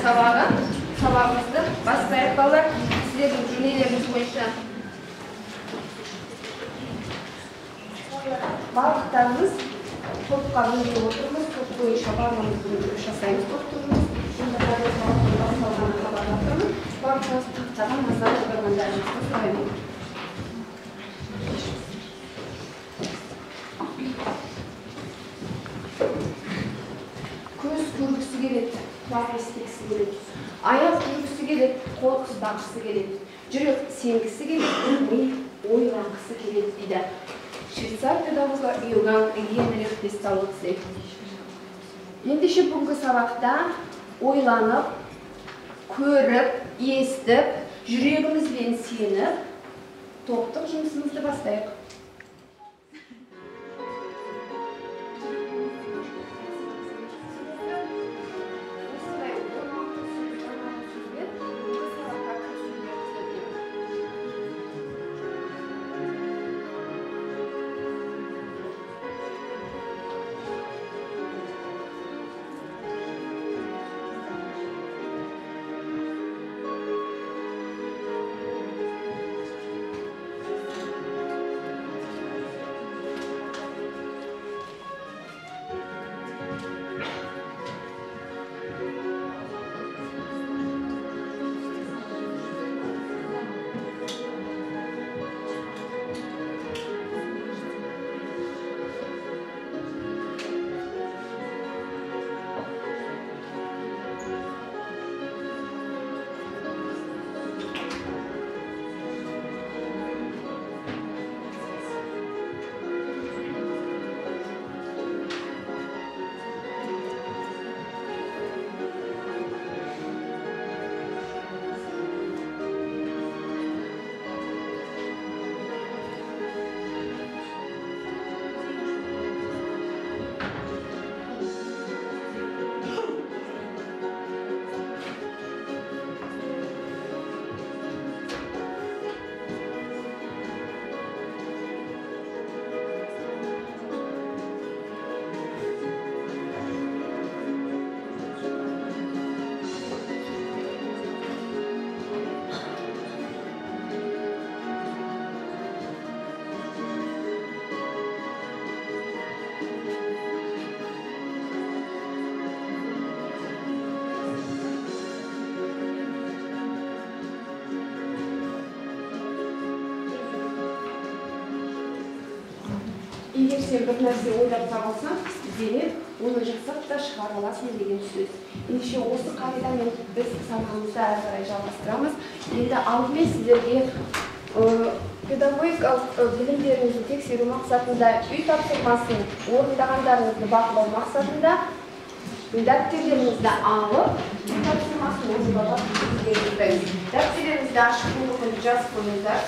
сабағымызды бастайық балалар. Сіздердің жүлделеріңіз бойынша барлықтарымыз топқа бөлініп отырмыз. Топ бойынша барлығымызды жасаймыз. Топ тұрмыз. Барлығымыз тақтаға назар аударғандарыңызды сұраймын. Көз көргісі келеді, құлақ естігісі келеді, аяқ жүргісі келеді, қол ұстағысы келеді, жүрек сенгісі келеді, ми ойланғысы келеді дейді. Швейцар педагогы Иоганн Генрих Песталоцци. Ендеше бүгінгі сабақта ойланып, көріп, естіп, жүрегімізбен сеніп, топтық жұмысымызды бастайық. Егер сен бір нәрсе ойлап табылсаң, ізденіп, оны жасап та шығара аласың деген сөз. Ендеше осы қағидамен біз сабағымызды әрі қарай жалғастырамыз. Енді алдымен сіздерге педагогикалық білімдеріңізді тексеру мақсатында, үй тапсырмасын орындағандарыңызды бақылау мақсатында дәптерлеріңізді алып, үй тапсырмасын орындауға сіздеріңізден. Дәптерлеріңізді ашық болуын жазып қойыңыздар.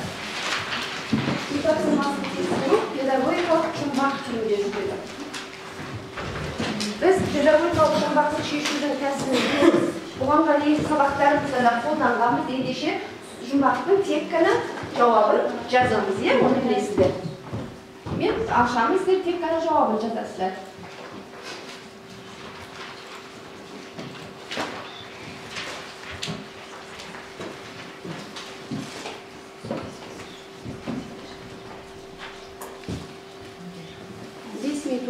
Үй тапсырмасын тексеру педагогикалық жұмбақ күйінде жүреді. Біз педагогикалық жұмбақты шешудің тәсілін білеміз. Бұған дейін сабақтарымызда да қолданғанбыз. Ендеше жұмбақтың тек қана жауабын жазамыз, оны білесіздер. Мен ашамын, сіздер тек қана жауабын жазасыздар.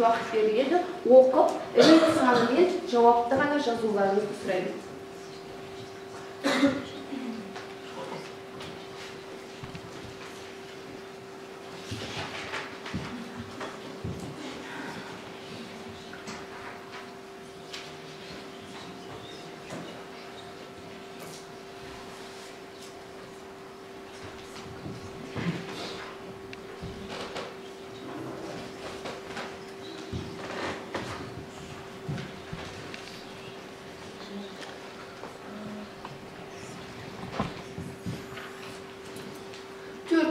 Уақыт беріледі, оқып, рет санымен жауапты ғана жазуларыңызды сұраймын.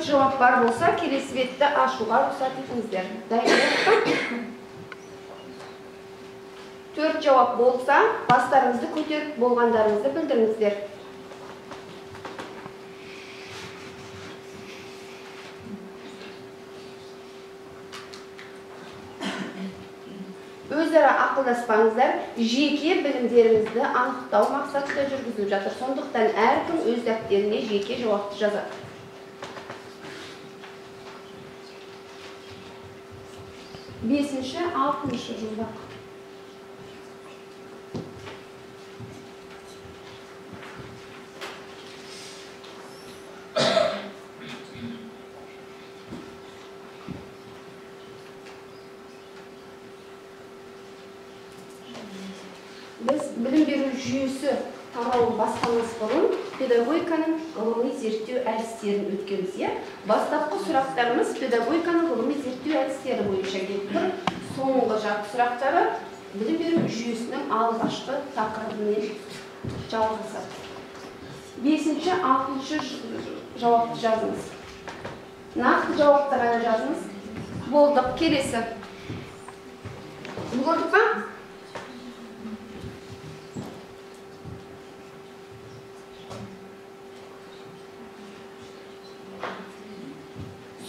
Жауап бар болса, келесі бетті ашуға рұқсат етіңіздер. Төрт жауап болса, бастарыңызды көтеріп болғандарыңызды білдіріңіздер. өзара ақылдаспаңыздар, жеке білімдеріңізді анықтау мақсатында жүргізіліп жатыр. Сондықтан әркім өз дәптеріне жеке жауапты жазады. Бесінші, алтыншы жұмбақ. Біз білім беру жүйесі тарауын бастамас бұрын педагогиканың ғылыми зерттеу әдістерін өткенбіз. Бастапқы сұрақтарымыз педагогиканың ғылыми зерттеу әдістері бойынша келіп тұр. Соңғы жақ сұрақтары білім беру жүйесінің алғашқы тақырыбымен жалғасады. Бесінші, алтыншы жауапты жазыңыз. Нақты жауапты ғана жазыңыз. Болдық, келесі. Болдық па?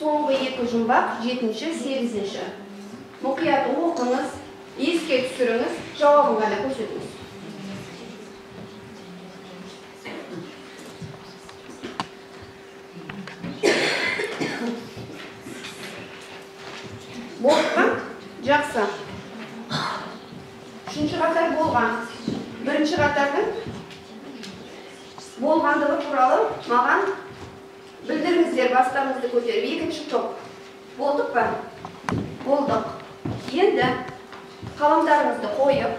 Соңғы екі жұмбақ, 7-ші, 8-ші. Мұқият оқыңыз, еске түсіріңіз, жауабын ғана көрсетіңіз. Болдыққа? Жақсы. Үшінші қатар болған. Бірінші қатардың болғандығы туралы маған білдіріңіздер, бастарыңызды көтеріп. Екінші топ. Болдық па? Болдық. Енді қаламдарыңызды қойып,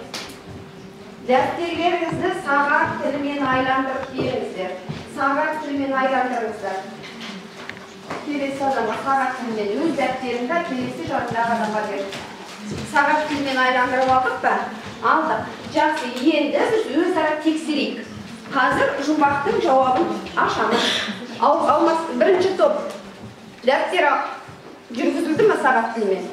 дәптерлеріңізді сағат тілімен айландырып беріңіздер. Сағат тілімен айландырыңыздар. Келесі адамға сағат тілімен өз дәптерінде келесі жанындағы адамға беріп. Сағат тілімен айландырып алдық па? Алдық. Жақсы, енді біз өзара тексерейік. Қазір жұмбақтың жауабын ашамыз. Бірінші топ. Дәптер жүргізілді ме сағат тілімен?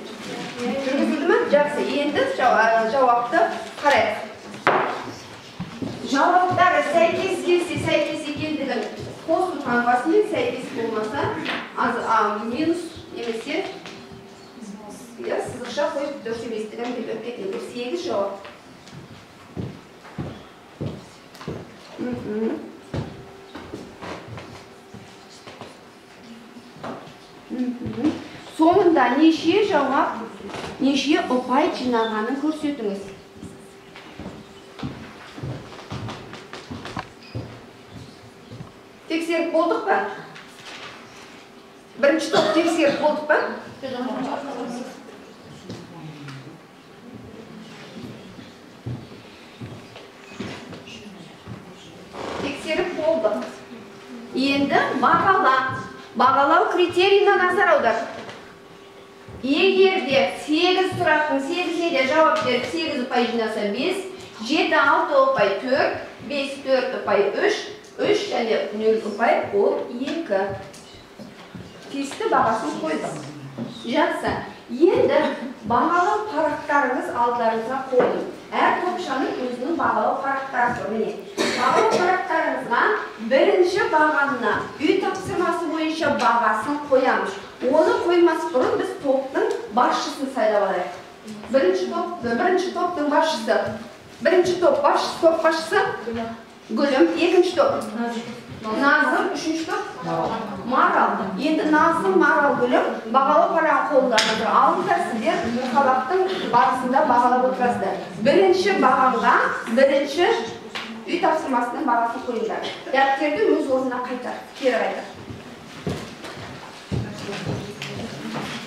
Жүргізілді ме? Жақсы, енді жауапты қарайық. Жауаптары сәйкес келсе, сәйкес екендігін қосу таңбасымен, сәйкес болмаса, минус немесе сызықша қойып дұрыс еместігін біліп кетеді. 8 жауап. Соңында неше жауап, неше ұпай жинағанын көрсетіңіз. Тексеріп болдық па? Бірінші топ тексеріп болдық па? Тексеріп болдық. Енді бағалау критерийіне назар аудар. Егер де 8 сұрақтың 8-ге де жауап беріп 8 ұпай жинаса 5, 7, 6 ұпай 4, 5, 4 ұпай 3, 3 және 0 ұпай ол 2. Тесті бағасын қойдық. Жақсы. Енді бағалау парақтарыңыз алдарыңызға қойдым. Әр топшаның өзінің бағалау парақтары бар. Бағалау парақтарыңызға бірінші бағанына үй тапсырмасы бойынша бағасын қоямыз. Оны қоймас бұрын біз топтың басшысын сайлап алайық. Бірінші топтың басшысы. Бірінші топ басшысы Гүлім. Екінші топ Назым. Үшінші топ Марал. Енді Назым, Марал, Гүлім бағалау парағын қолданып алыңдар, сіздер сабақтың барысында бағалап отырасыздар. Бірінші бағанға бірінші үй тапсырмасының бағасын қойыңдар. Дәптерді өз орнына қайтар, кері қайтар.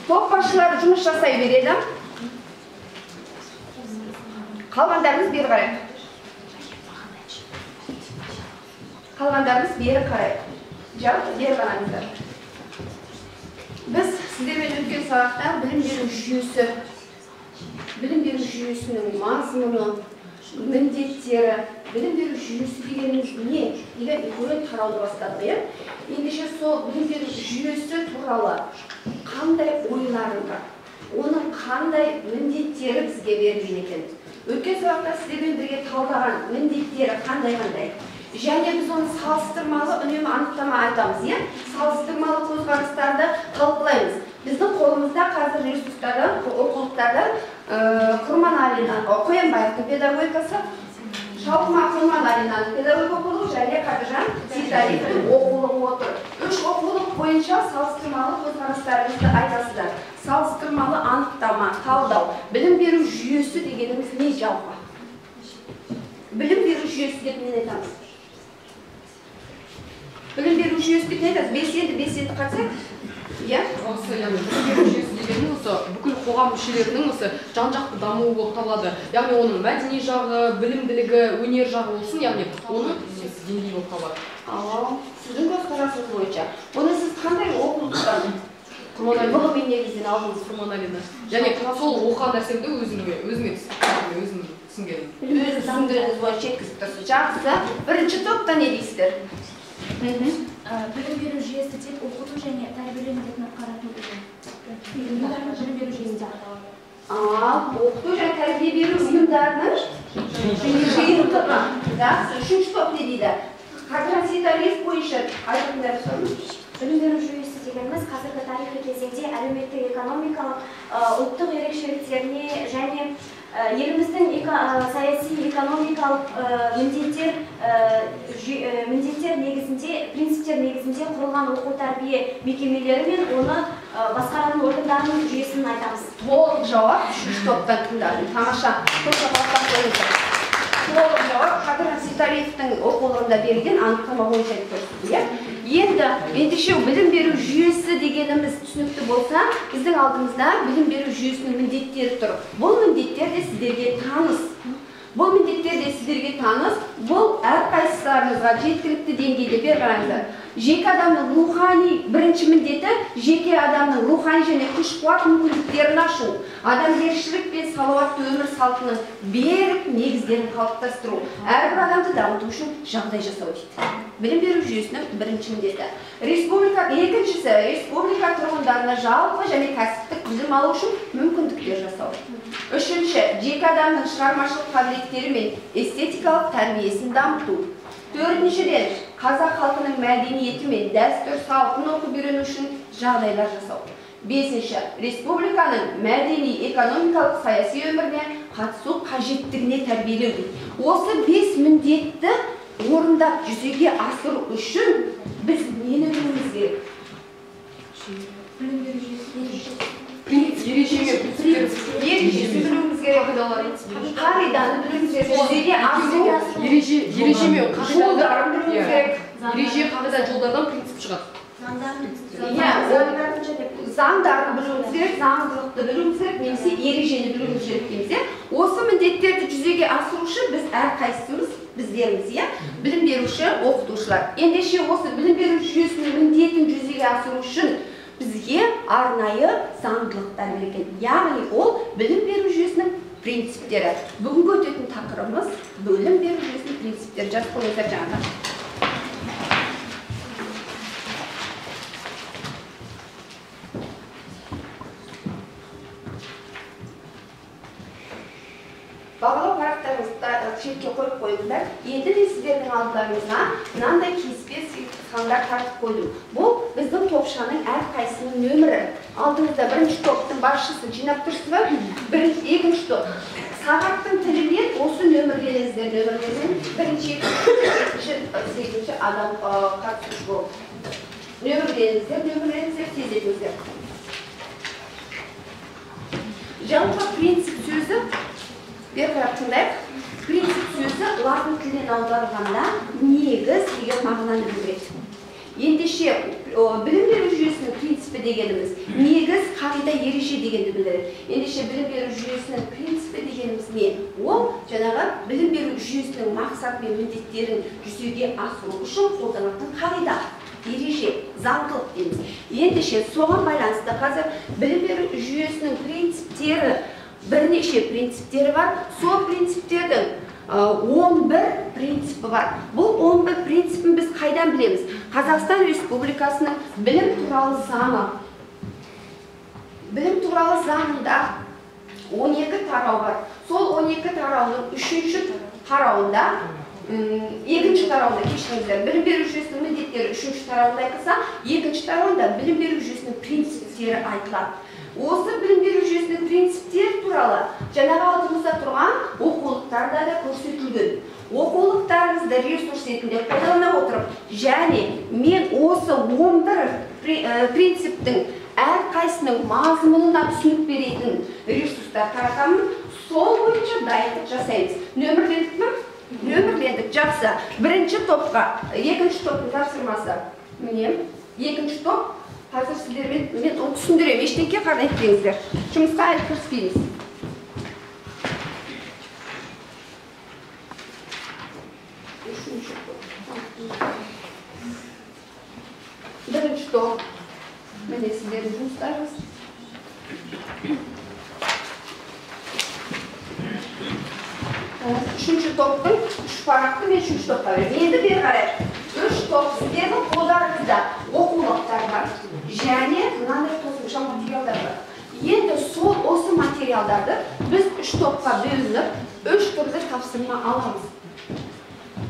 Топ басшылары жұмыс жасай береді. Қалғандарымыз бері қарайық. Бері қараңыздар. Біз сіздермен өткен сабақта білім беру жүйесінің мазмұны, міндеттері, білім беру жүйесі дегеніміз не деген үлкен тарауды бастады. Ендеше сол білім беру жүйесі туралы қандай ойларың бар, оның қандай міндеттері бізге берілген екен. Өткен сабақта сіздермен бірге талдаған міндеттері қандай. Және біз оны салыстырмалы үнемі анықтама айтамыз. Салыстырмалы көзқарастарды талқылаймыз. Біздің қолымызда қазір ресурстардан, оқулықтардан Құрманалинаның, Қоянбаевтың педагогикасы, Шалқыма Құрманалинаның педагогика оқулығы және Қадыржан Сейталиевтің оқулығы отыр. 3 оқулық бойынша салыстырмалы көзқарастарыңызды айтасыздар. Салыстырмалы анықтама, талдау, білім беру жүйесі дегеніміз не жалпы? Білім беру жүйесі деп нені айтамыз? Білім беру жүйесі деп не айтасыз? Белсенді қатысақ? Осы білім беру жүйесі дегеніміз осы бүкіл қоғам мүшелерінің осы жан-жақты дамуы болып табылады. Яғни оның мәдени жағы, білімділігі, өнер жағы болсын, яғни оның деңгейі болып табылады. Сіздің көзқарасыңыз бойынша. Оны сіз қандай оқулықтан? Ғылыми негізден алдыңыз Құрманалина. Және сол оқыған нәрсемді өзіме түсінгенім. Өз түсіндіріңіз бойынша жеткізіп тұрсыз. Жақсы. Бірінші топта не дейсіздер? Білім беру жүйесі тек оқыту және тәрбиеленетін атқаратын білім беру жүйесі. Оқыту және тәрбие беру ұйымдарының жиынтығы. Жақсы. Үшінші топ не дейді? Қадыржан Сейталиев бойынша айтатындар сұраңыз. Білім беру жүйесі дегеніміз қазіргі тарихи кезеңде әлеуметтік экономикалық ұлттық ерекшеліктеріне және еліміздің саяси экономикалық міндеттер негізінде, принциптер негізінде құрылған оқу тәрбие мекемелері мен оны басқаратын органдарының жүйесін айтамыз. Толық жауап үшінші топтан тыңдадым. Тамаша. Толық жауап Қадыржан Сейталиевтің оқулығында берілген анықтама бойынша көрсетілген. Енді ендеше білім беру жүйесі дегеніміз түсінікті болса, біздің алдымызда білім беру жүйесінің міндеттері тұр. Бұл міндеттер де сіздерге таныс. Бұл әрқайсыларыңызға жеткілікті деңгейде беріңіздер. Жеке адамның рухани бірінші міндеті жеке адамның рухани және күш-қуат мүмкіндіктерін ашу, адамгершілік пен салауатты өмір салтының берік негіздерін қалыптастыру, әрбір адамды дамыту үшін жағдай жасау дейді. Білім беру жүйесінің бірінші міндеті. Екіншісі, республика тұрғындарына жалпы және кәсіптік білім алу үшін мүмкіндіктер жасау. Үшінші, жеке адамның шығармашылық қабілеттері мен эстетикалық тәрбиесін дамыту. Төртіншіден, қазақ халқының мәдениеті мен дәстүр салтын оқып үйрену үшін жағдайлар жасау. Бесінші, республиканың мәдени, экономикалық, саяси өміріне қатысу қажеттігіне тәрбиелеу. Осы 5 міндетті орындап жүзеге асыру үшін біз нені білуіміз керек? Білім беру жүйесі. Ережесін білуіміз керек. Қағиданы білуіміз керек. Жүзеге асыру. Ереже мен жолдарын білуіміз керек. Ереже, қағида, жолдардан принцип шығады. Заңдарды білуіміз керек, заңдылықты білуіміз керек, немесе ережені білуіміз керек дейміз. Осы міндеттерді жүзеге асыру үшін біз әрқайсымыз біздеріміз, білім беруші, оқытушылар. Ендеше осы білім беру жүйесінің міндетін жүзеге асыру үшін бізге арнайы заңдылықтар берілген. Яғни ол білім беру жүйесінің принциптері. Бүгінгі өтетін тақырыбымыз білім беру жүйесінің принциптері. Жазып қойыңыздар жаңағы. Бағалау парақтарыңызды шетке қойып қойыңыздар. Енді де сіздердің алдыларыңызға мынандай кеспе сандар тартып қойдым. Бұл біздің топшаның әрқайсының нөмірі. Алдыңызда бірінші топтың басшысы жинап тұрсыз ба? Екінші топ. Сағаттың тілімен осы нөмірлеріңіздер, нөмірлермен бірінші, екінші адам қатысушы болды. Нөмірлеріңіздер тездетіңіздер. Жалпы принцип сөзі тыңдайық. Принцип сөзі латын тілінен аударылғанда негіз деген мағынаны білдіреді. Ендеше білім беру жүйесінің принципі дегеніміз негіз, қағида, ереже дегенді білдіреді. Ендеше білім беру жүйесінің принципі дегеніміз не? Ол жаңағы білім беру жүйесінің мақсат пен міндеттерін жүзеге асыру үшін қолданатын қағида, ереже, заңдылық дейміз. Ендеше соған байланысты қазір білім беру жүйесінің принциптері, бірнеше принциптері бар. Сол принциптердің 11 принципі бар. Бұл 11 принципін біз қайдан білеміз? Қазақстан Республикасының білім туралы заңы. Білім туралы заңында 12 тарау бар. Сол 12 тарауның 3-ші тарауында Екінші тарауында кешіріңіздер, білім беру жүйесінің міндеттері үшінші тарауында айтылса, екінші тарауында білім беру жүйесінің принциптері айтылады. Осы білім беру жүйесінің принциптері туралы жаңағы алдымызда тұрған оқулықтарда да көрсетілген. Оқулықтарыңызды ресурс ретінде қолдана отырып, және мен осы 11 принциптің әрқайсының мазмұнына түсінік беретін ресурстар таратамын. Сол бойынша дайындық жасаймыз. Нөмірлендік ме? Нөмірлендік. Жақсы. Бірінші топқа, екінші топтың тапсырмасы. Міне, екінші топ. Қазір сіздермен мен оны түсіндірем. Ештеңке қарай етпеңіздер. Жұмысқа кіріспейміз. Бірінші топ. Міне сіздердің жұмыстарыңыз. Үшінші топтың үш парақты мен үшінші топқа беремін. Енді бері қарай. Үш топ сіздердің қолдарыңызда оқулықтар бар және мынандай қосымша материалдар бар. Енді сол осы материалдарды біз үш топқа бөлініп, үш түрлі тапсырма аламыз.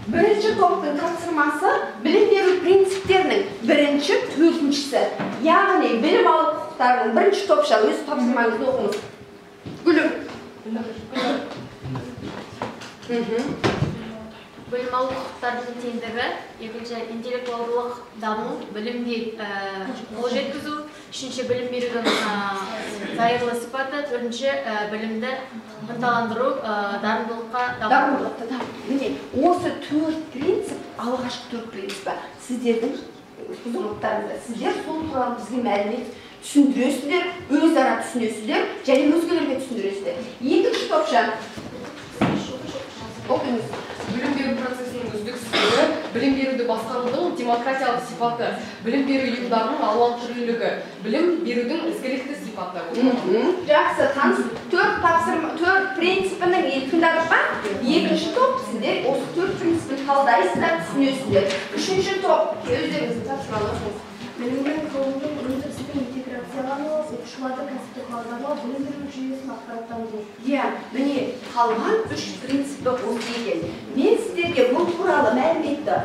Бірінші топтың тапсырмасы білім беру принциптерінің бірінші, төртіншісі. Яғни білім алу құқықтарының бірінші топша өз тапсырмаңызды оқыңыз. Гүлім. Білім алу құқықтарының теңдігі, екінші интеллектуалдылық даму, білімге қол жеткізу, үшінші білім берудің зайырлы сипаты, төртінші білімді ынталандыру, дарындылыққа даму. Міне, осы төрт принцип, алғашқы төрт принципі сіздердің құзырлықтарыңызда. Сіздер сол туралы бізге мәлімет түсіндіресіздер, өзара түсінесіздер, және өзгелерге түсіндіресіздер. Екінші топша оқыңыз. Білім беру процесінің үздіксіздігі, білім беруді басқарудың демократиялық сипаты, білім беру ұйымдарының алуан түрлілігі, білім берудің ізгілікті сипаты. Жақсы, таныс. Төрт принципінің тыңдадық па? Екінші топ сіздер осы төрт принципін талдайсыздар, түсінесіздер. Үшінші топ өздеріңізді тапсырмаларыңыз. Білімнің ғылымның өндірістің интеграциялануы, оқушылардың кәсіптік бағдарлау, білім беру жүйесін ақпараттандыру. Міне, қалған үш принципі осы екен. Мен сіздерге бұл туралы мәліметті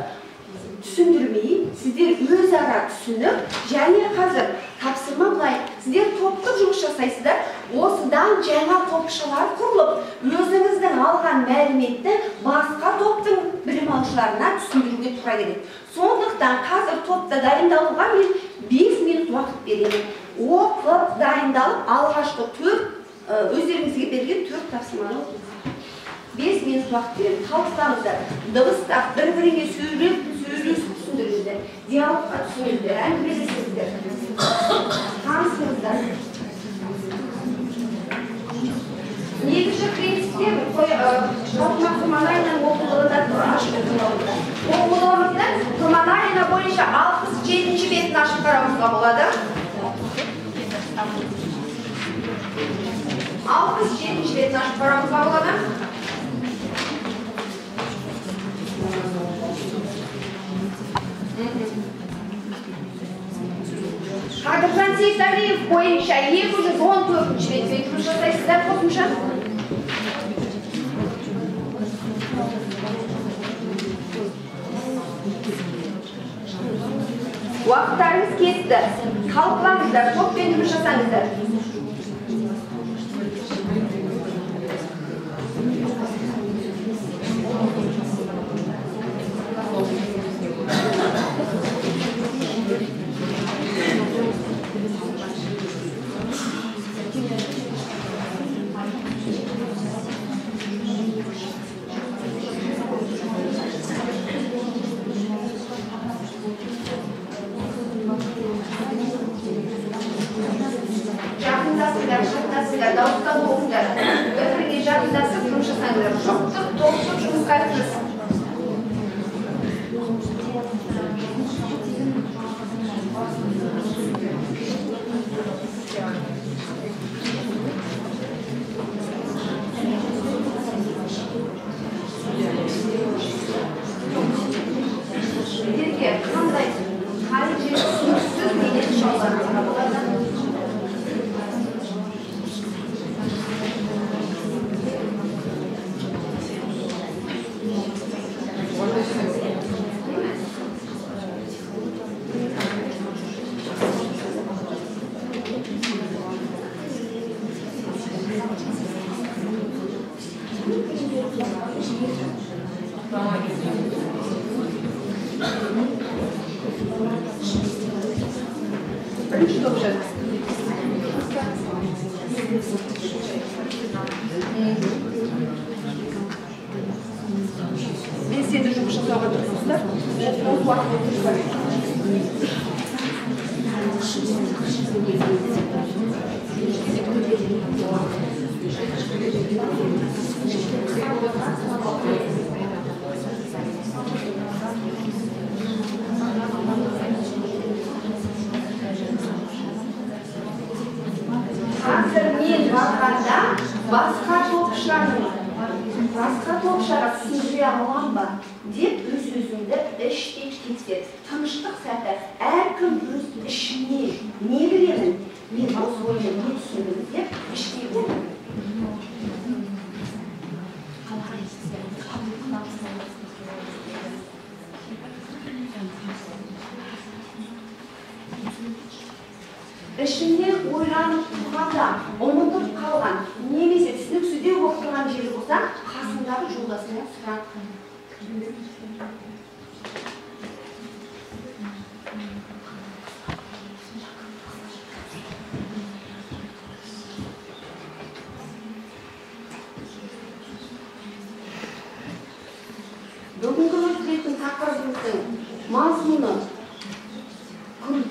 түсіндірмей, сіздер өзара түсініп, және қазір тапсырма былай, сіздер топтық жұмыс жасайсыздар, осыдан жаңа топшалар құрылып, өзіңіздің алған мәліметті басқа топтың білім алушыларына түсіндіруге тура келеді. Сондықтан қазір топта дайындалуға мен 5 минут уақыт беремін. Оқып, дайындалып, алғашқы өздеріңізге берген 4 тапсырманы оқыңыздар. 5 минут уақыт беремін. Талқылаңыздар, дыбыстап, бір-біріңе сөйлесіп түсіндіріңіздер, диалогқа түсіндіріңіздер, әңгімелесіңіздер. Танысыңыздар. Негізгі принциптер Құрманайының оқулығында тұр, ашып оқулығында. Оқулығымызда Құрманайына бойынша 67-ші бетін ашып қарауымызға болады. 67-ші бетін ашып қарауымызға болады. Қадыржан Сейталиев бойынша 214-ші бетпен жұмыс жасайсыздар қосымша. Уақыттарыңыз кетті. Қалқылаңыздар, топпен жұмыс жасаңыздар. Жақындасыңдар, дауыстан оқыңдар. Бір-біріне жақындасып жұмыс жасаңдар. Жоқтық, топтық жұмысқа кірісіңіздер. Сіздерге қандай қай жер түсініксіз деген сұрақтарыңызға болады. Birinchi topshiriq. Men seni жұмысшы сауға тұрсыздар. Ол уақыт отырсыздар. Қазір мен барғанда басқа топшыға сіңіре аламын ба деп өз-өзіңді іштей тексер. Тыныштық сәті әркім өз ішіне не білемін, мен осы ойды не түсіндім деп іштей ойлаймын. Ішімнен ойланып тұрғанда, ұмытып қалған, немесе түсініксіздеу болып тұрған жері болса, қасындағы жолдасына сұрақ. Бүгінгі өтілетін тақырыбымыздың мазмұны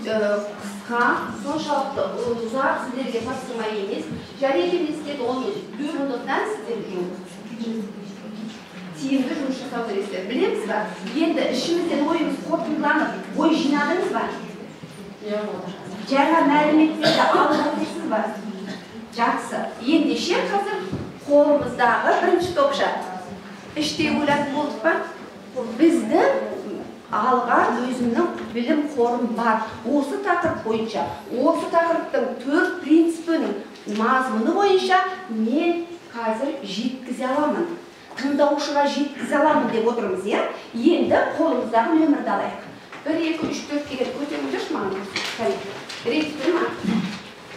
қысқа, соншалықты ұзақ сіздерге тапсырма емес. Жарайды ескерді оны бұйрығынан сіздерге тиімді жұмыс жасау керексіздер. Білеміз ба? Енді ішімізден ойымыз қорытындыланып, ой жинадыңыз ба? Жаңа мәліметтерді алып отырсыз ба? Жақсы. Ендеше қазір қолымыздағы бірінші топша. Іштей ойлатып болдық па? Біздің алған өзімнің білім қорым бар. Осы тақырып бойынша, осы тақырыптың 4 принципінің мазмұны бойынша мен қазір жеткізе аламын. Тыңдаушыға жеткізе аламын деп отырмыз, е? Енді қолымыздағы нөмірді алайық. 1, 2, 3, 4 кегер көтеріңдерші маған. Реттір ма?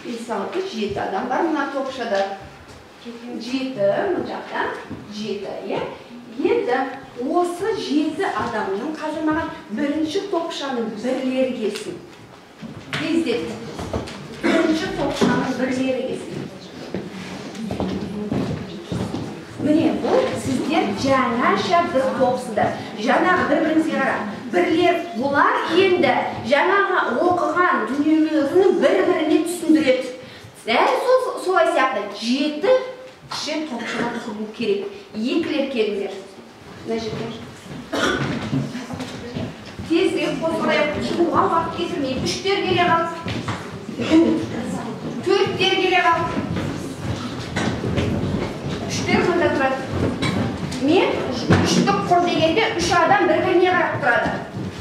5, 6, 7 адам бар мына топшада. 7, мұн жақта 7, е? Енді осы 7 адамның қазір маған бірінші топшаның бірлері келсін. Тездет. Бірінші топшаның бірлері келсін. Міне, бұл сіздер жаңаша бір топсыздар. Жаңағы бір-біріңізге қарап. Бірлер бұлар енді жаңаға оқыған дүниелерінің бір-біріне түсіндіреді. Дәл солай сияқты 7 кіші топшаға құру керек. Екілер келіңдер. Мына жерге. Тезірек қозғалайық, шығуға уақыт кетірмейік. 3-тер келе қал. 4-тер келе қал. 3-тер мұнда тұрады. Мен 3-тік құр дегенде 3 адам бір-біріне қарап тұрады.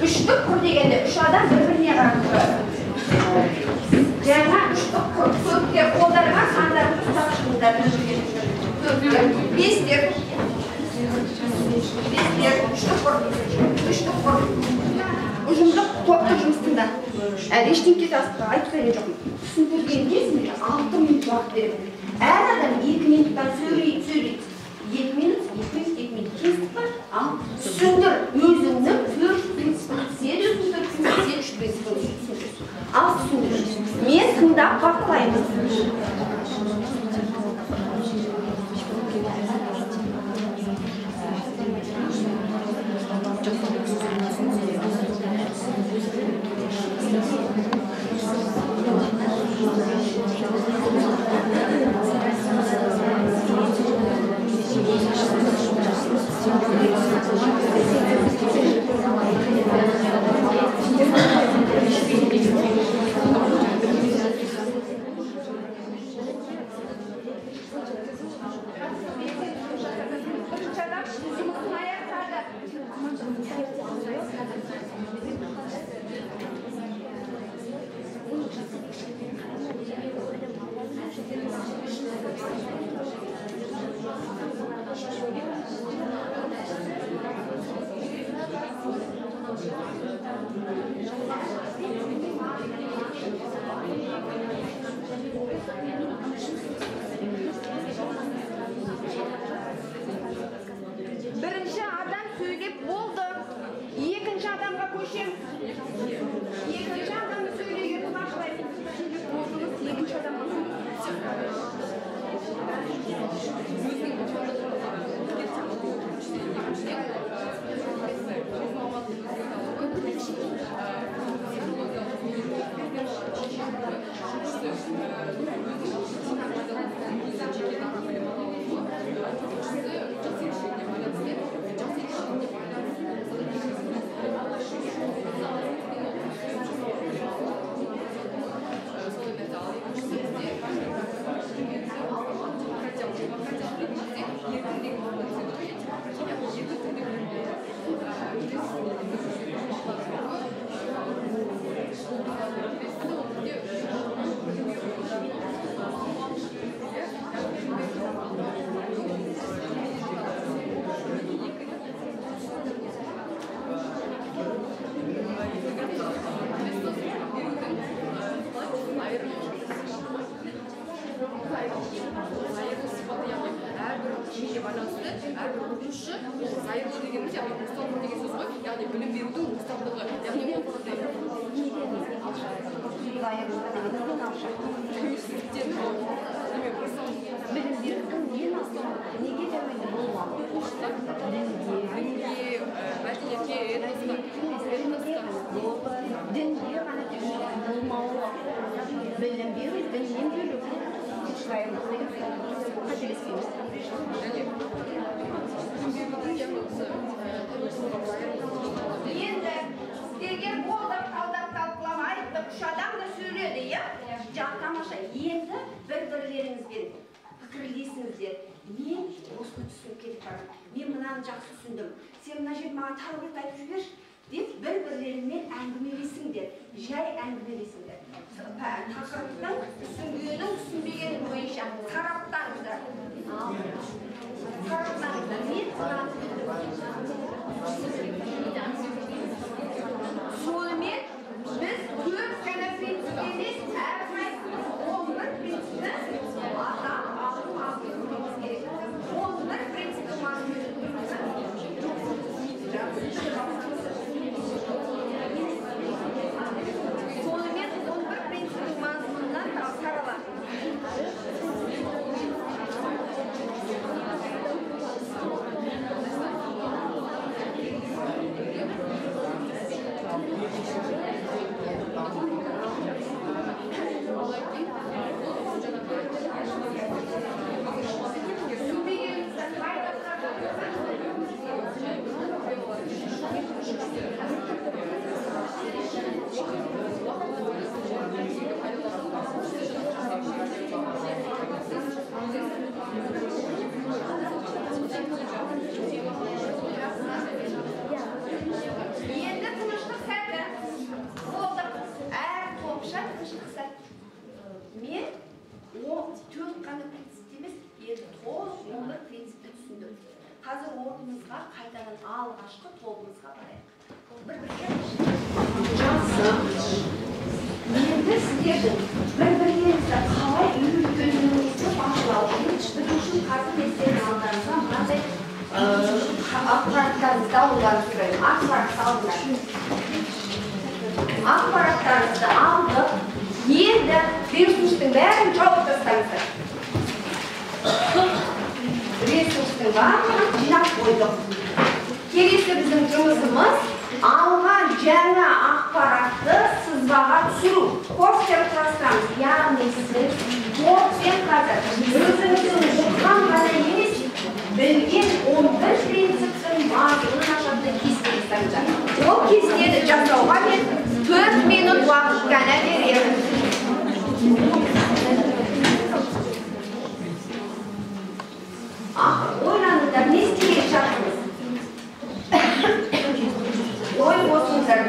3-тік құр дегенде 3 адам бір-біріне қарап тұрады. Жаңа 3-тік құр. 4-тер қолдарыма сандарымды ұстап шығыңдар. 5-тер. 5-тер. 3-тік құр. 3-тік құр. Ұжымдық топтық жұмыстында. Ештеңке айтпайын жоқпын. Түсіндіргенде 6 минут уақыт беремін. Әр адам 2 минуттан сөйлейді. 2 минут кестік бар, ал түсіндір өзіңнің 4 принципін, сен өзіңді түсіндір, сен 3 принципін түсіндір. Ал түсіндір. Мен тыңдап бақылаймын. әрбір оқушы зайырлы дегеніміз яғни уставлық деген сөз ғой, яғни білім берудің уставлығы, яғни ол білім берудің ең основа неге демейді болмау дінге, мәдениетке, этносқа дінге ғана болмауы білім беру діннен бөлу қателеспейміз енді сіздерге болдық талдап талқыламайды үш адам да сөйледі иә тамаша енді бір-бірлеріңізбен пікірлесіңіздер мен осыны түсініп кетіп бармын мен мынаны жақсы түсіндім сен мына жерде маған тағы бір айтып жіберші деп бір-бірлеріңмен әңгімелесіңдер жай әңгімелесіңдер тақырыптың түсінгенің түсінбегенің бойынша сараптаңыздар сонымен біз көп қана принцип емес әрқайсымыз 11 принципті адам алуымыз керек 11 принципті сонымен 11 принциптің мазмұнынан сараланды Енді тыныштық сәті болдық. Әр топша тыныштық сәт. Мен төрт қана принцип емес, енді 11 принципті түсіндім. Қазір орнымызға қайтадан алғашқы тобымызға барайық. Бір-бірге жақсы. Енді сіздердің бір-бірлеріңізді қалай үйренгеніңізді бақылау үшін қазір мен сіздердің алдарыңызға мынандай ақпараттарыңызды алуларыңызды сұраймын. Ақпараттарыңызды алдық. Енді ресурстың бәрін жауып тастаңыздар. Ресурстың барлығын жинап қойдық. Келесі біздің жұмысымыз алған жаңа ақпаратты сызбаға түсіру. Постер құрастырамыз. Яғни сіз топпен қазір өзіңіздің оқыған ғана емес, білген 11 принциптің мазмұнын ашатын кесте жасаңыздар. Ол кестені жасауға мен 4 минут уақыт ғана беремін. Ойланыңыздар, не істеген шарттыңыз? Ой болсыңыздар,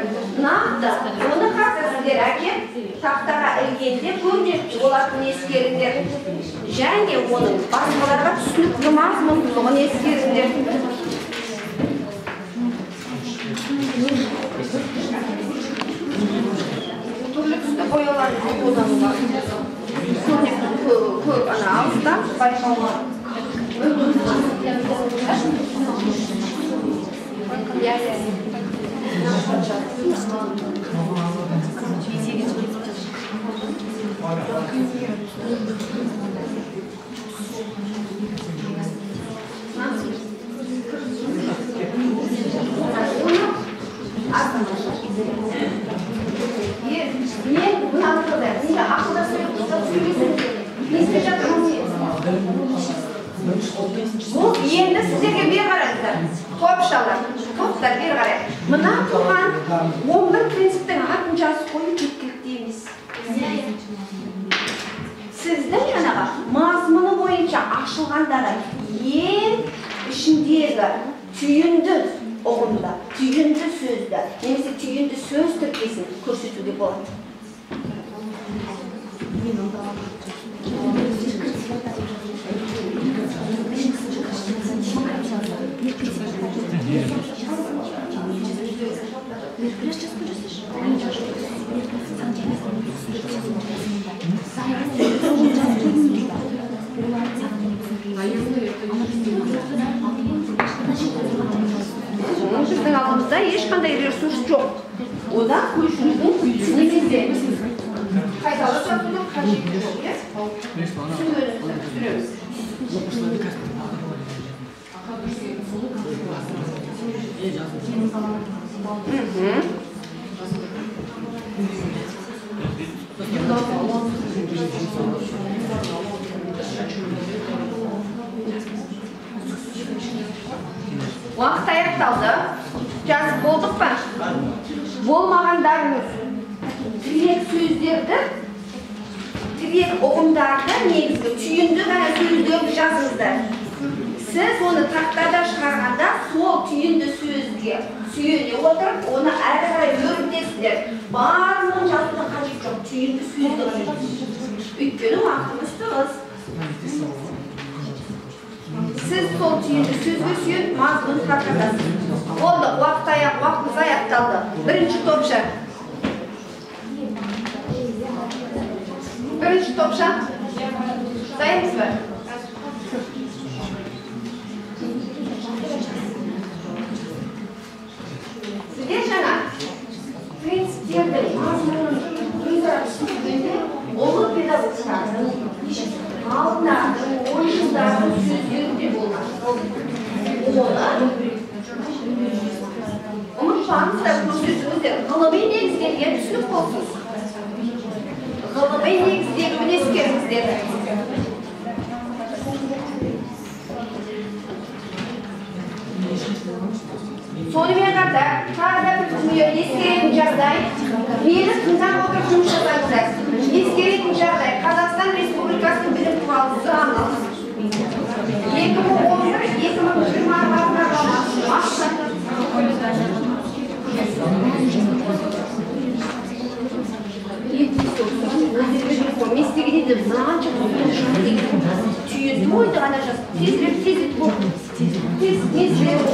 нақты, оны қазір сіздер әкеп, тақтаға ілгенде көрнекті болатын ескеріңдер. Және оның басқаларға түсінікті мазмұндылығын ескеріңдер. Түрлі түсті бояуларды қолдануға көрнекті көп алыстан байқауға. Мен мынаны қылдайым, енді ақылда сөйлесіңіздер. Не істеп жатырмын? Енді сіздерге бер қараңыздар. Топшалар, топтар бер қарайық. Мына туған 11 принциптің атын жазып қою жеткілікті емес. Сіздің жаңаға мазмұны бойынша ашылғандары ең ішіндегі түйінді ұғымда, түйінді сөзді, немесе түйінді сөз тіркесін көрсетуге болады. біздің алдымызда ешқандай ресурс жоқ. Одан көшірудің немесе қайталап жатудың қажеті жоқ, иә? Түсінеміз. Уақыт аяқталды. Жазып болдық па? Болмағандарыңыз тірек сөздерді, тірек ұғымдарды, негізгі түйінді ғана сөздерді жазыңыздар. Сіз оны тақтада шығарғанда сол түйінді сөзге сүйене отырып, оны әрі қарай өрбітесіздер. Барлығын жазуды қажет жоқ, түйінді сөзді ғана. Өйткені уақытымыз тығыз. Сіз сол түйінді сөзге сүйеніп, мазмұнды тарқатасыз. Болды, уақытымыз аяқталды. Бірінші топша. Бірінші топша. Дайынсыз ба? Сізде жаңа принциптердің мазмұнын өзара түсіндіргенде ұлы педагогтардың, ғалымдардың, ойшылдардың сөздері де болмады. Ұмытпаңыздар, көрсетіңіздер, ғылыми негізделген түсінік болсын. Ғылыми негіздерін ескеріңіздер. Сонымен қатар, тағы да бір ескеретін жағдай, мені тыңдап отырып жұмыс жасаңыздар. Ескеретін жағдай, Қазақстан Республикасының білім туралы заңы 2011-2020 мақсаты. Местегідегі мынанша түйінді ойды ғана жаз. Тезірек болды. Тезірек 11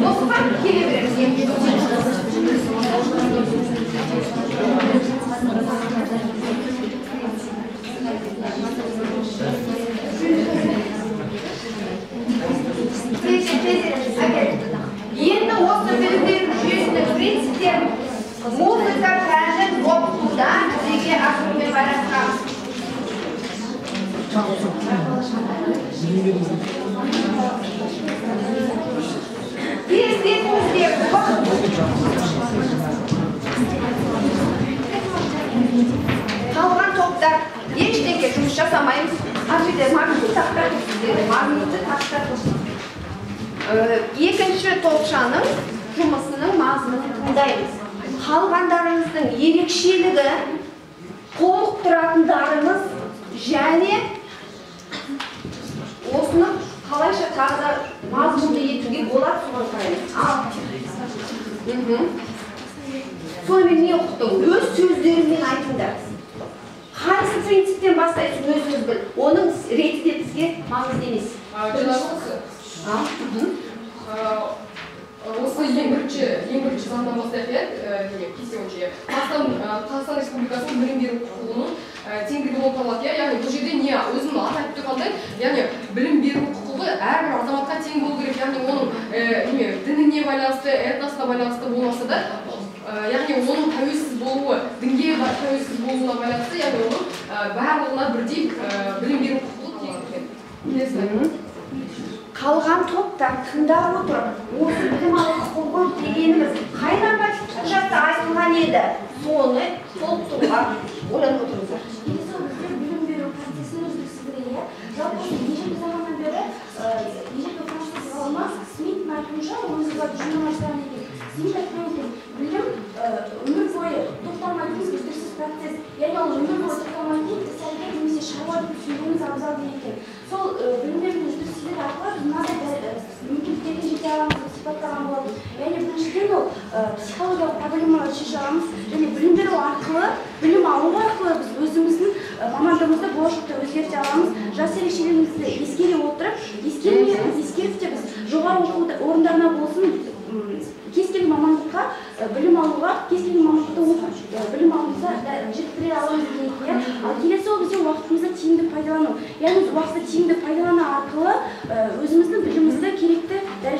осы бар келе береміз. Енді осы білімдердің жүйесінің принциптерін музыка пәнін оқытуда жүзеге асырумен байланыстырамыз. Қалған топтар ештеңе жұмыс жасамаймыз. Аршеде магнитті тақтар көрсіздері, магнитті тақтар көрсіздері. Екінші топшаның жұмысының мазмұнын тыңдаймыз. Қалғандарыңыздың ерекшелігі, толық тұратындарыңыз және осыны қалайша тағы да мазмұнды етуге болады, соған қараймыз. Сонымен не оқыттың? Өз сөздерімен айтыңдар. Қайсы принциптен бастайсың өзіңіз біл. Оның реті де бізге маңызды емес. Осы ең бірінші заңнан бастайық, Қазақстан Республикасының білім беру құқығының теңдігі болып табылады. Яғни бұл жерде не өзінің атап тұрғандай, яғни білім беру құқығы әрбір азаматқа тең болу керек. Яғни оның дініне байланысты, этносына байланысты болмаса да, яғни оның тәуелсіз болуы, дінге тәуелсіз болуына байланысты, яғни оның барлығына бірдей білім беру құқығы тең. Қалған топтар тыңдап отырып, осы білім алу құқығы дегеніміз қай нормативтік айтылған еді, соны толықтыруға ойланып отырыңыздар. Білім беру процесінің үздіксіздігі, жалпы ежелгі заманнан бері ежелгі француз ғалымы Смиттің айтуынша, оның жылдары журналисттеріне Смит айтқан екен, білім өмір бойы тоқтамайтын үздіксіз процесс, яғни ол өмір бойы тоқтамайтын іс-әрекет немесе шаруа деп түсінуіміз абзал деген екен. Сол білім берудің үздіксіздігі арқылы мынадай мүмкіндіктерге жете аламыз деп сипаттаған болатын. Яғни біріншіден ол психологиялық проблемаларды шеше аламыз және білім беру арқылы, білім алу арқылы біз өзіміздің мамандығымызды болашақта өзгерте аламыз. Жас ерекшелігімізді ескере отырып, ескеріп те біз жоғары оқу орындарына болсын, кез келген мамандыққа білім алуға, кез келген мамандықта оқып білім алуымызға жеткіре аламыз деген. Ал келесі ол бізде уақытымызды тиімді пайдалану. Яғни уақытты тиімді пайдалану арқылы өзіміздің білімімізді керекті дәрежеге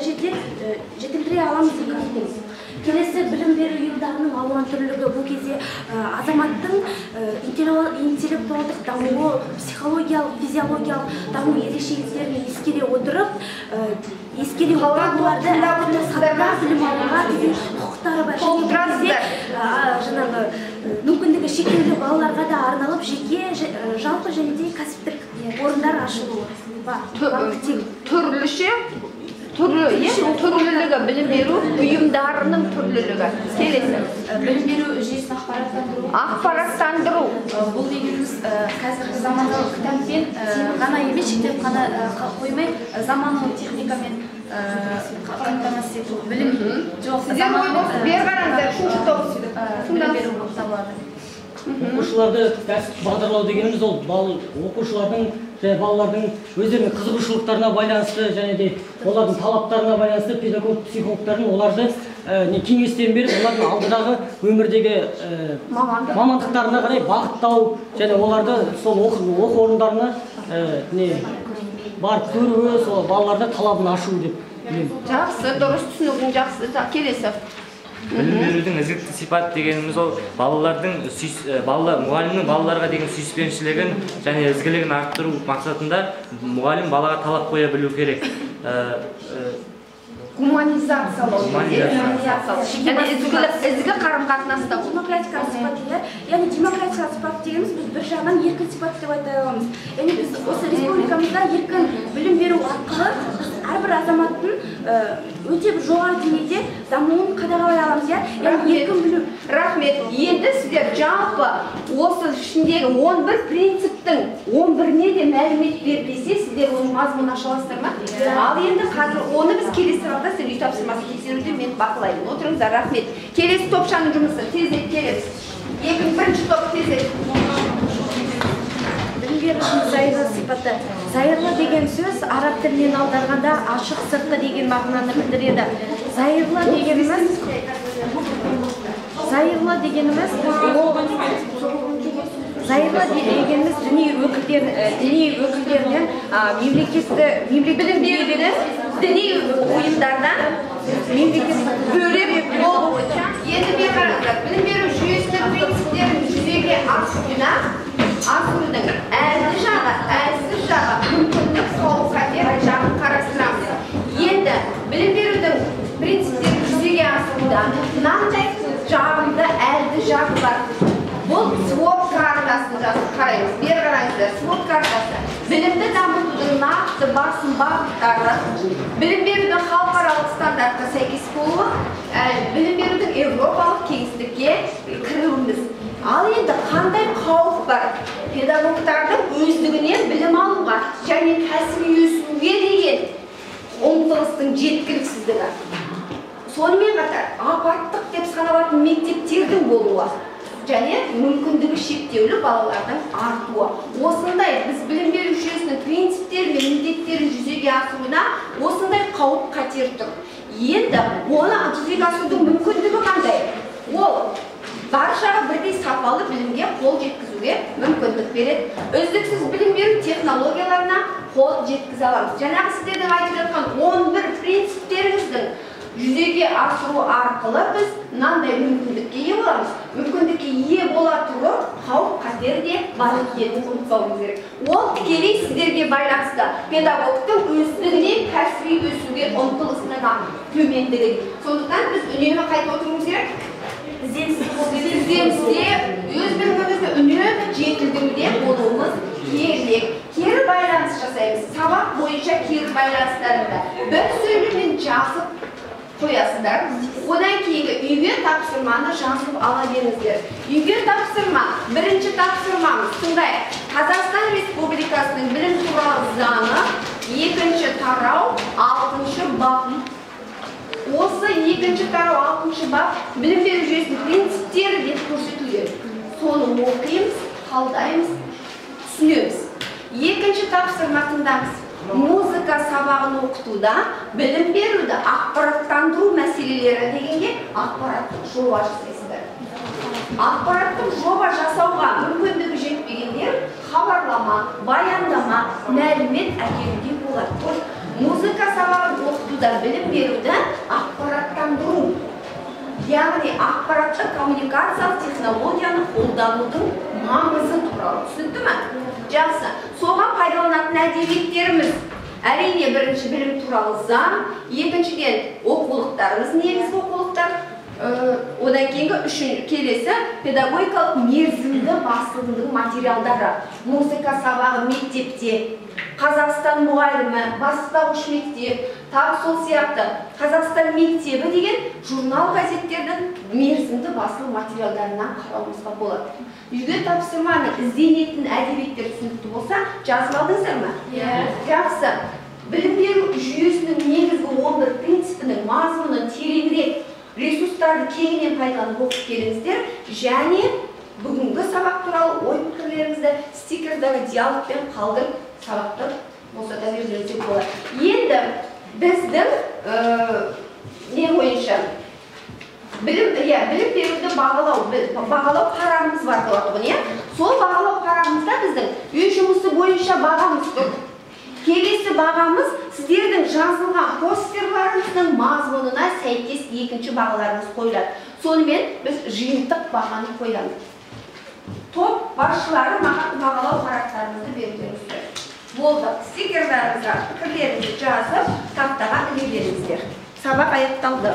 жетілдіре аламыз деп ойлаймыз. Келесі білім беру ұйымдарының алуан түрлілігі бұл кезде азаматтың интеллектуалдық дамуы, психологиялық, физиологиялық даму ерекшеліктерін ескере отырып, оларды әртүрлі сатыда білім алуға деген құқықтары бар. Жаңағы мүмкіндігі шектеулі балаларға да арналып жеке жалпы және де кәсіптік орындар ашылуы бар. Түрлілігі білім беру ұйымдарының түрлілігі. Келесі. Білім беру жүйесін ақпараттандыру. Бұл дегеніміз қазіргі заманауи кітаппен ғана емес, шектеп қана қоймай, заманауи техникамен қамтамасыз ету. Білім беру болып табылады. Оқушыларды кәсіп бағдарлау дегеніміз ол оқушылардың және балалардың өздерінің қызығушылықтарына байланысты және де олардың талаптарына байланысты педагог, психологтардың оларды кеңестерін беріп, олардың алдыдағы өмірдегі мамандықтарына қарай бағыттау және оларды сол оқу орындарына барып көруі, сол балаларда талабын ашу деп білемін. Жақсы, дұрыс түсінігің жақсы. Келесі. Білім берудің ізгілікті сипат дегеніміз ол мұғалімнің балаларға деген сүйіспеншілігін және ізгілігін арттыру мақсатында мұғалім балаға талап қоя білу керек. Гуманизациялау. Ізгі қарым-қатынаста демократикалық сипат, яғни демократиялық сипат дегеніміз біз бір жағынан еркін сипат деп айта аламыз. Яғни біз осы республикамызда еркін білім беру арқылы біз әрбір азаматтың өте бір жоғары деңгейде дамуын қадағалай аламыз. Яғни еркін білу. Рахмет. Енді сіздер жалпы осы ішіндегі 11 принциптің 11-не де мәлімет бермесе, сіздер оның мазмұнын аша аласыздар ма? Ал енді қазір оны біз келесі сұрақта сіздер үй тапсырмасы тексеруде мен бақылаймын. Отырыңыздар, рахмет. Келесі топшаның жұмысы тезірек келеміз. Бірінші топ тезірек. Білім берудің зайырлы сипаты. Зайырлы деген сөз араб тілінен аударғанда ашық, сыртқы деген мағынаны білдіреді. Зайырлы дегеніміз діни өкілдерінен діни ұйымдардан бөлек болу бойынша енді бері қараңыздар. Білім беру жүйесінің принциптерін жүзеге асырудың әлді жағы, әлсіз жағы, мүмкіндік, қауіп-қатер жағын қарастырамыз. Енді білім берудің принциптерін жүзеге асыруда мынандай жағында әлді жағы бар. Бұл свод картасын қараймыз. Бері қараңыздар, свод картасы. Білімді дамытудың нақты басым бағыттары, білім берудің халықаралық стандартқа сәйкес болуы, білім берудің Европалық кеңістікке кіруіміз. Ал енді қандай қауіп бар? Педагогтардың өздігінен білім алуға және кәсіби өсуге деген ұмтылыстың жеткіліксіздігі. Сонымен қатар апаттық деп саналатын мектептердің болуы және мүмкіндігі шектеулі балалардың артуы. Осындай біз білім беру жүйесінің принциптері мен міндеттерін жүзеге асыруына осындай қауіп-қатер тұр. Енді оны жүзеге асырудың мүмкіндігі қандай? Ол баршаға бірдей сапалы білімге қол жеткізуге мүмкіндік береді. Үздіксіз білім беру технологияларына қол жеткізе аламыз. Жаңағы сіздердің айтып жатқан 11 принциптеріңіздің жүзеге асыру арқылы біз мынандай мүмкіндікке ие боламыз. Мүмкіндікке ие бола тұрып, қауіп-қатер де бар екенін ұмытпауымыз керек. Ол тікелей сіздерге байланысты. Педагогтың өздігінен кәсіби өсуге ұмтылысының төмендігі. Сондықтан біз үнемі қайтып отыруымыз керек. Ізденісте өз білімімізді үнемі жетілдіруде болуымыз керек. Кері байланыс жасаймыз. Сабақ бойынша кері байланыстарында бір сөйлеммен жазып қоясыздар. Одан кейінгі үйге тапсырманы жазып ала беріңіздер. Үйге тапсырма, бірінші тапсырмамыз. Тыңдайық. Қазақстан Республикасының білім туралы заңы 2-ші тарау 6-шы бап. Осы 2-ші тарау 6-шы бап білім беру жүйесінің принциптері деп көрсетілген. Соны оқимыз, талдаймыз, түсінеміз. 2-ші тапсырма тыңдаңыз. Музыка сабағын оқытуда білім беруді ақпараттандыру мәселелері дегенге ақпараттық жоба жасайсыздар. Ақпараттық жоба жасауға мүмкіндігі жетпегендер хабарлама, баяндама, мәлімет әкелуге болады. Музыка сабағын оқытуда жылда білім беруді ақпараттандыру, яғни ақпараттық коммуникациялық технологияны қолданудың маңызы туралы түсінді ме? Жақсы, соған пайдаланатын әдебиеттеріміз әрине бірінші білім туралы заң, екіншіден оқулықтарымыз, негізгі оқулықтар, одан кейінгі келесі педагогикалық мерзімді басылымдың материалдары, музыка сабағы мектепте, Қазақстан мұғалімі, бастауыш мектеп, тағы сол сияқты Қазақстан мектебі деген журнал газеттердің мерзімді басылым материалдарынан қарауымызға болады. Үйге тапсырманы ізденетін әдебиеттер түсінікті болса, жазып алдыңыздар ма? Жақсы. Білім беру жүйесінің негізгі 11 принципінің мазмұнын тереңірек, ресурстарды кеңінен пайдаланып оқып келіңіздер, және бүгінгі сабақ туралы ой пікірлеріңізді стикердағы диалогпен қалдырып сабақты болса да беруіңізге болады. Енді біздің не бойынша білім беруді бағалау парағымыз бар болады ғой, сол бағалау парағымызда біздің үй жұмысы бойынша бағамыз тұр. Келесі бағамыз сіздердің жазылған постерларыңыздың мазмұнына сәйкес екінші бағаларыңыз қойылады. Сонымен біз жиынтық бағаны қоямыз. Топ басшылары маған бағалау парақтарыңызды берулеріңіздер. Болды, стикерлеріңізге пікірлеріңізді жазып, тақтаға іле беріңіздер. Сабақ аяқталды.